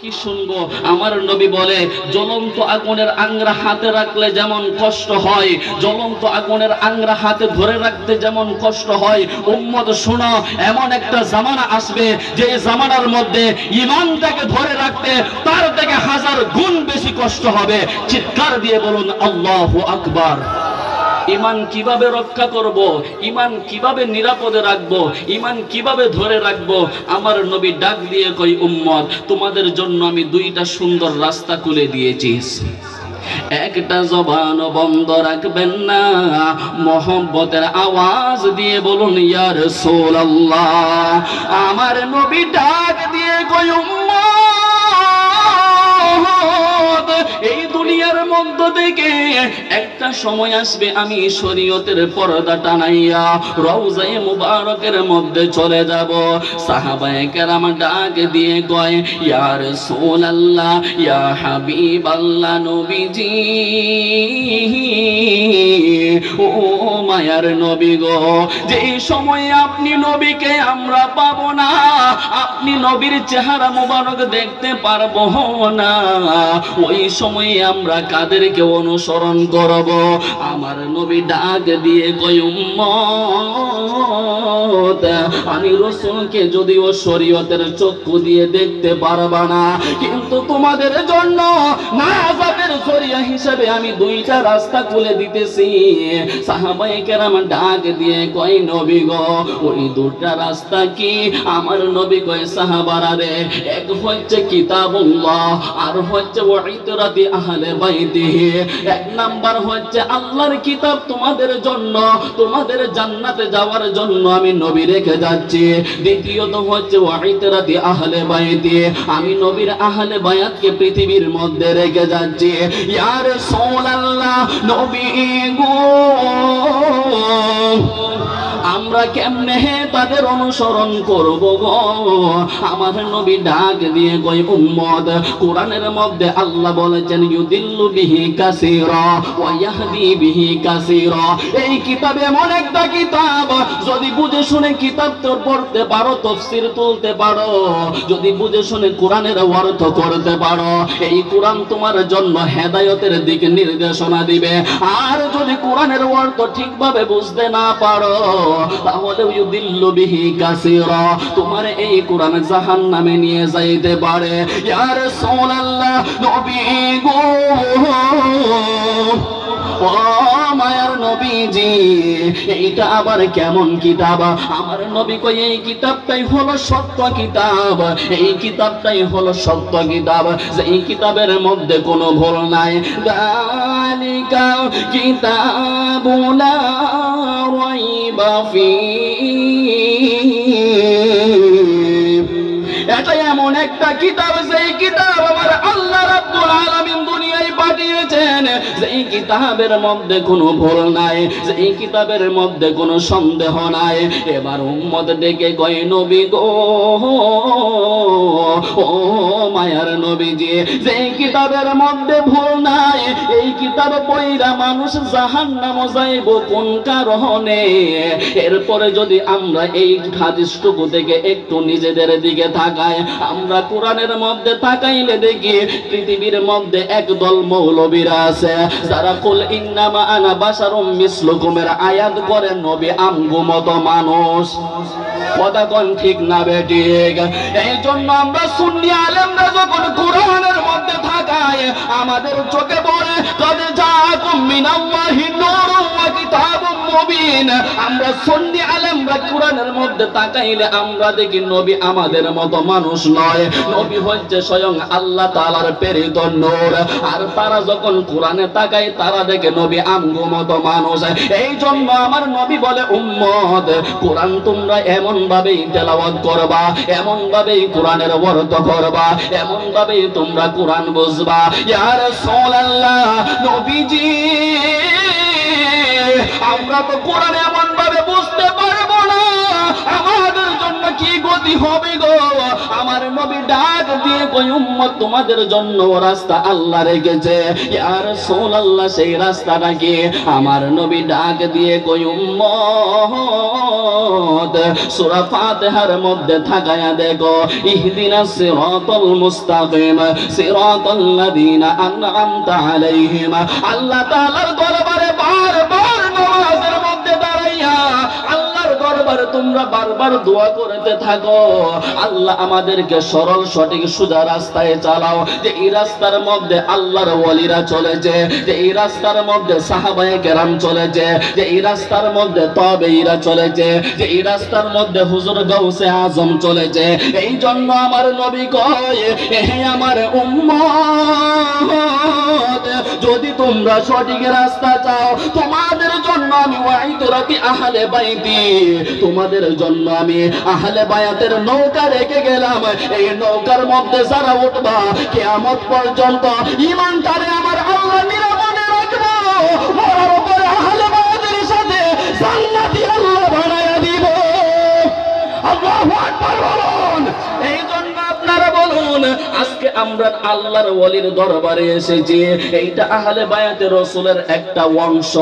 কি শুনবো? আমার নবী বলে জ্বলন্ত আগুনের আংরা হাতে রাখলে যেমন কষ্ট হয়, জ্বলন্ত আগুনের আংরা হাতে ধরে রাখতে যেমন কষ্ট হয়, উম্মত শোনো, এমন একটা জামানা আসবে যে জামানার মধ্যে ঈমানটাকে ধরে রাখতে তার থেকে 1000 গুণ বেশি কষ্ট হবে। চিৎকার দিয়ে বলুন আল্লাহু আকবার। ঈমান কিভাবে রক্ষা করব, ঈমান কিভাবে নিরাপদে রাখবো, ঈমান কিভাবে ধরে রাখবো? আমার নবী ডাক দিয়ে কই, উম্মত তোমাদের জন্য আমি 2টা সুন্দর রাস্তা খুলে দিয়েছি। একটা জবান বন্ধ রাখবেন না, মোহাম্মতের আওয়াজ দিয়ে বলুন ইয়া রাসূলুল্লাহ। আমার নবী ডাক দিয়ে কই, উম্মত এই দুনিয়ার মধ্য থেকে একটা সময় আসবে আমি শরীয়তের পর্দা টানাইয়া রওজায়ে মুবারকের মধ্যে চলে যাব। সাহাবায়ে কেরাম ডাক দিয়ে কয়, ইয়া রাসূলুল্লাহ, ইয়া হাবিবাল্লাহ, নবীজি ও মায়ার নবী গো, যে সময় আপনি নবীকে আমরা পাবো না, আপনি নবীর চেহারা মুবারক দেখতে পারবো না, ওই সময়ে আমরা কাদেরকে অনুসরণ করব? আমার নবী ডাক দিয়ে কয়, উম্মত আমি রাসূলকে যদিও শরীয়তের চক্ষু দিয়ে দেখতে পারবা না, কিন্তু তোমাদের জন্য নাজাতের জরিয়া হিসেবে আমি 2টা রাস্তা খুলে দিতেছি। সাহাবায়ে কেরাম ডাক দিয়ে কয়, নবী গো ওই 2টা রাস্তা কি? আমার নবী কয়, সাহাবারা রে, এক হচ্ছে কিতাবুল্লাহ আর হচ্ছে ওয়াইতরাতি আহলে বাইতিহি। 1 নাম্বার হচ্ছে আল্লাহর কিতাব তোমাদের জন্য, তোমাদের জান্নাতে যাওয়ার জন্য আমি নবী রেখে যাচ্ছি। দ্বিতীয়ত হচ্ছে ওয়াইতরাতি আহলে বাইতি, আমি নবীর আহলে বায়াতকে পৃথিবীর মধ্যে রেখে যাচ্ছি। ইয়া রাসূলুল্লাহ, নবী গো আমরা কেমনে তাদের অনুসরণ করব গো? আমার নবী ডাক দিয়ে কই, উম্মত কোরআনের মধ্যে আল্লাহ বলেছেন ইউদিল্লু বিহি কাসীরা ওয়া ইয়াহদি বিহি কাসীরা। এই কিতাব এমন একটা কিতাব, যদি বুঝে শুনে কিতাব তোর পড়তে পারো, তাফসীর তুলতে পারো, যদি বুঝে শুনে কোরআনের অর্থ করতে পারো, এই কোরআন তোমার জন্য হেদায়েতের দিকে নির্দেশনা দিবে। আর যদি কোরআনের অর্থ ঠিকভাবে বুঝতে না পারো, তাহলে ইউদিল্লু বিহি কাসীরা, তোমার এই কোরআন জাহান্নামে নিয়ে যাইতে পারে। ইয়া রাসূলুল্লাহ, নবী গো ও মায়ার নবীজি, এইটা আবার কেমন কিতাব? আমার নবী কই, এই কিতাবটাই হলো সত্য কিতাব, এই কিতাবটাই হলো সত্য কিতাব, যে এই কিতাবের মধ্যে কোনো ভুল নাই। যালিকা কিতাবুলা রাইবা ফীহি, এটা এমন একটা কিতাব, যেই কিতাব আমার আল্লাহ রাব্বুল আলামিন দুনিয়ায় পাঠিয়েছেন, যেই কিতাবের মধ্যে কোনো ভুল নাই, যেই কিতাবের মধ্যে কোনো সন্দেহ নাই। এবার উম্মত ডেকে কয়, নবী গো ও মায়ার নবীজি, যেই কিতাবের মধ্যে ভুল নাই, এই কিতাব পড়া মানুষ জাহান্নামে যাইব কোন কারণে? এরপরে যদি আমরা এই হাদিসটুকু থেকে একটু নিজেদের দিকে তাকাই, আমরা কোরআনের মধ্যে তাকাইলে দেখি পৃথিবীর মধ্যে একদল মৌলবীরা আছে যারা কুল ইন্নামা আনা বাশারুম মিসলুকুমের আয়াত করে নবী আমগো মতো মানুষ। কথা কোন ঠিক না বেঠিক? এই জন্য আমরা সুন্নি আলেমরা যখন কোরআনের মধ্যে তাকাই, আমাদের চোখে পড়ে কদ জাআকুম মিনাল্লাহি নূরুন ওয়া কিতাবুম মুবিন। আমরা সুন্নি আলেমরা কোরআনের মধ্যে তাকাইলে আমরা দেখি নবী আমাদের মতো মানুষ নয়, নবী হচ্ছে স্বয়ং আল্লাহ তাআলার প্রেরিত নূর। আর তারা যখন কোরআনে তাকায়, তারা দেখে নবী আমগো মতো মানুষ। এই জন্য আমার নবী বলে, উম্মত কোরআন তোমরা এমন ভাবেই তেলাওয়াত করবা, এমন ভাবেই কোরআনের অর্থ করবা, এমন ভাবেই তোমরা কোরআন বুঝবা। ইয়া রাসূলুল্লাহ, নবীজি আমরা তো কোরআন এমন ভাবে বুঝতে পারবো না, আমাদের জন্য কি গতি হবে গো? আমার নবী ডাক দিয়ে কই উম্মত তোমাদের জন্য রাস্তা আল্লাহ রেখেছে। ইয়া রাসূলুল্লাহ সেই রাস্তাটা কি? আমার নবী ডাক দিয়ে কই উম্মত সূরা ফাতিহার মধ্যে থাকায়া দেখো ইহদিনাস সিরাতাল মুস্তাকিম সিরাতাল্লাযীনা আন'আমতা আলাইহিম। আল্লাহ তাআলার দরবারে বারবার নামাজের মধ্যে দাঁড়াইয়া আল্লাহর দরবারে তোমরা বারবার দোয়া করতে থাকো, আল্লাহ আমাদেরকে সরল সঠিক সোজা রাস্তায় চালাও। যে এই রাস্তার মধ্যে আল্লাহর ওয়ালিরা চলেছে, যে এই রাস্তার মধ্যে সাহাবায়ে কেরাম চলেছে, যে এই রাস্তার মধ্যে তাবেঈরা চলেছে, যে এই রাস্তার মধ্যে হুজুর গাউসে আজম চলেছে। এই জন্য আমার নবী কয় হে আমার উম্মত, যদি তোমরা সঠিক রাস্তা চাও তোমাদের জন্য আমি ওয়াইতরাতি আহলে বাইতি, তোমাদের জন্য আমি আহলে বায়াতের নৌকা রেখে গেলাম। এই নৌকার মধ্যে যারা উঠবা কিয়ামত পর্যন্ত ঈমানটারে আমার আল্লাহ নিরাপদে রাখবো, মরার পরে আহলে বায়াতের সাথে জান্নাতি আল্লাহ বানায়া দিব। আল্লাহু আকবার বলুন। এই জন্য আপনারা বলুন আজকে আমরা আল্লাহর ওয়ালির দরবারে এসেছি, এইটা আহলে বায়াতে রাসূলের একটা অংশ।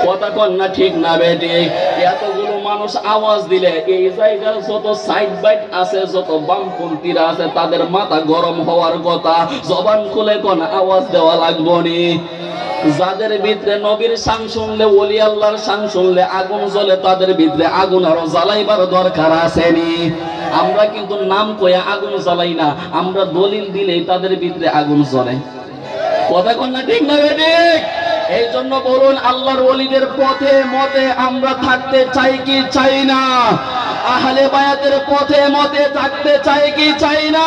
কথা কন না ঠিক না বেটি? এতগুলো মানুষ আওয়াজ দিলে এই জায়গার যত সাইড বাইট আছে, যত বামপন্থীরা আছে তাদের মাথা গরম হওয়ার কথা। জবান খুলে কোন আওয়াজ দেওয়া লাগবো নি? যাদের ভিতরে নবীর শান শুনলে ওলি আল্লাহর শান শুনলে আগুন জ্বলে, তাদের ভিতরে আগুন আরো জ্বালাইবার দরকার আছে নি? আমরা কিন্তু নাম কয়ে আগুন জ্বালাই না, আমরা দলিল দিলেই তাদের ভিতরে আগুন জ্বলে। কথা কন না ঠিক না বেটি? এই জন্য বলুন আল্লাহর ওলিদের পথে মতে আমরা থাকতে চাই কি চাই না? আহলে বায়াতের পথে মতে থাকতে চাই কি চাই না?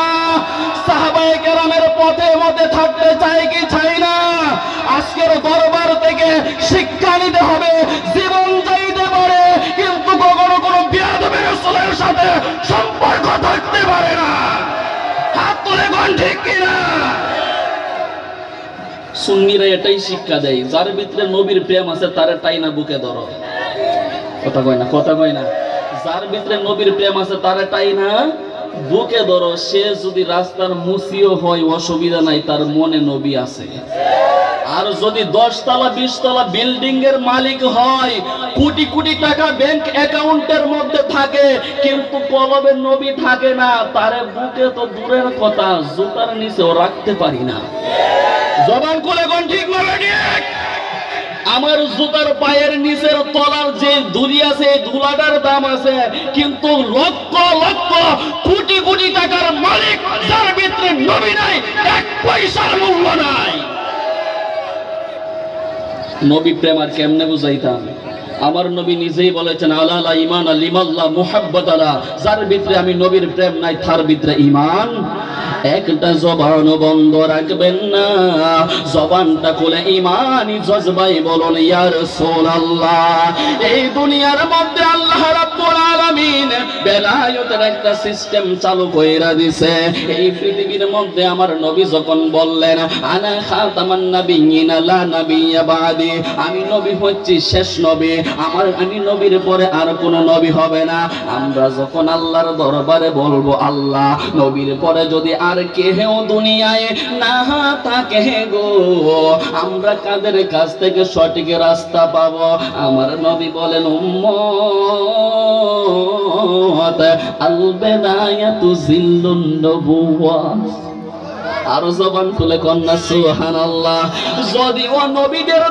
সাহাবায়ে কেরামের পথে মতে থাকতে চাই কি চাই না? আজকের দরবার থেকে শিক্ষা নিতে হবে, জীবন যাইতে পারে কিন্তু কখনো কোনো বিয়াদবের রাসূলের সাথে সম্পর্ক থাকতে পারে না। হাত তুলে কোন ঠিক কিনা? সুন্নিরা এটাই শিক্ষা দেয়, যার ভিতরে নবীর প্রেম আছে তারে টাইনা বুকে ধরো। কথা কয় না, কথা কয় না। যার ভিতরে নবীর প্রেম আছে তারে টাইনা বুকে ধরো। সে যদি রাস্তার মুসিও হয় অসুবিধা নাই, তার মনে নবী আছে। আর যদি 10 তলা 20 তলা বিল্ডিং এর মালিক হয়, কোটি কোটি টাকা ব্যাংক অ্যাকাউন্টের মধ্যে থাকে, কিন্তু কলবে নবী থাকে না, তারে বুকে তো দূরের কথা জুতার নিচেও রাখতে পারি না। জবান খুলে কোন ঠিক না বেটি? আমার জুতার পায়ের নিচের তলার যে ধুলি আছে এই ধুলাটার দাম আছে, কিন্তু লক্ষ লক্ষ কোটি কোটি টাকার মালিক যার ভিতরে নবী নাই, 1 পয়সার মূল্য নাই। নবী প্রেম আর কেমনে বুঝাইতাম? আমার নবী নিজেই বলেছেন আলা ঈমান লিমাল্লাহ মুহাব্বত আলা, যার ভিতরে আমি নবীর প্রেম নাই তার ভিতরে ঈমান। একটা জবান বন্ধ রাখবেন না, জবানটা খুলে ঈমানি জজবাই বলুন ইয়া রাসূলুল্লাহ। এই দুনিয়ার মধ্যে আল্লাহ রাব্বুল আলামিন বেলায়েতের একটা সিস্টেম চালু কইরা দিয়েছে। এই পৃথিবীর মধ্যে আমার নবী যখন বললেন আনা খাতামান নাবিয়্যিন লা নাবিয়্যা বাদি, আমি নবী হচ্ছি শেষ নবী, আমি নবীর পরে আর কোন নবী হবে না। আমরা যখন আল্লাহর দরবারে বলবো আল্লাহ নবীর পরে যদি আর কেউ দুনিয়ায় না থাকে গো, আমরা কাদের কাছ থেকে সঠিক রাস্তা পাবো? আমার নবী বলেন উম্মত আল বিদায়াতু জিল্লুন নবুওয়া। আর জবান খুলে কন্যা সুবহানাল্লাহ। যদি ও নবীদের